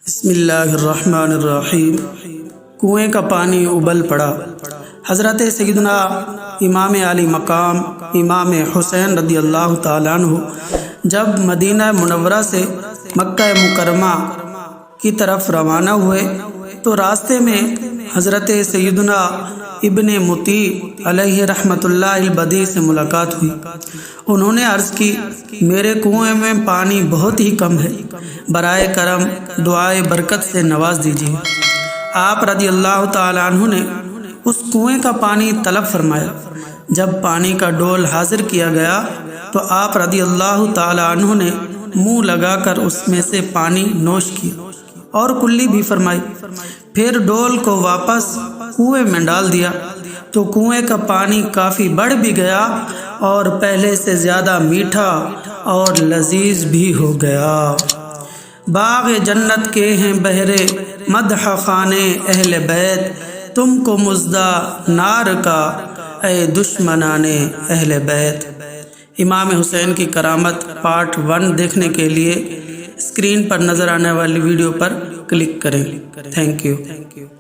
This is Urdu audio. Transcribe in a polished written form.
بسم اللہ الرحمن الرحیم۔ کنویں کا پانی ابل پڑا۔ حضرت سیدنا امام علی مقام امام حسین رضی اللہ تعالیٰ عنہ جب مدینہ منورہ سے مکہ مکرمہ کی طرف روانہ ہوئے تو راستے میں حضرت سیدنا ابن مطیع علیہ رحمۃ اللہ البدی سے ملاقات ہوئی۔ انہوں نے عرض کی، میرے کنویں میں پانی بہت ہی کم ہے، برائے کرم دعائے برکت سے نواز دیجیے۔ آپ رضی اللہ تعالیٰ عنہ نے اس کنویں کا پانی طلب فرمایا۔ جب پانی کا ڈول حاضر کیا گیا تو آپ رضی اللہ تعالیٰ عنہ نے منہ لگا کر اس میں سے پانی نوش کیا اور کلی بھی فرمائی، پھر ڈول کو واپس کنویں میں ڈال دیا تو کنویں کا پانی کافی بڑھ بھی گیا اور پہلے سے زیادہ میٹھا اور لذیذ بھی ہو گیا۔ باغ جنت کے ہیں بہرے مدح خانے اہل بیت، تم کو مزدہ نار کا اے دشمنان اہل بیت۔ امام حسین کی کرامت پارٹ 1 دیکھنے کے لیے اسکرین پر نظر آنے والی ویڈیو پر کلک کریں۔ Thank you.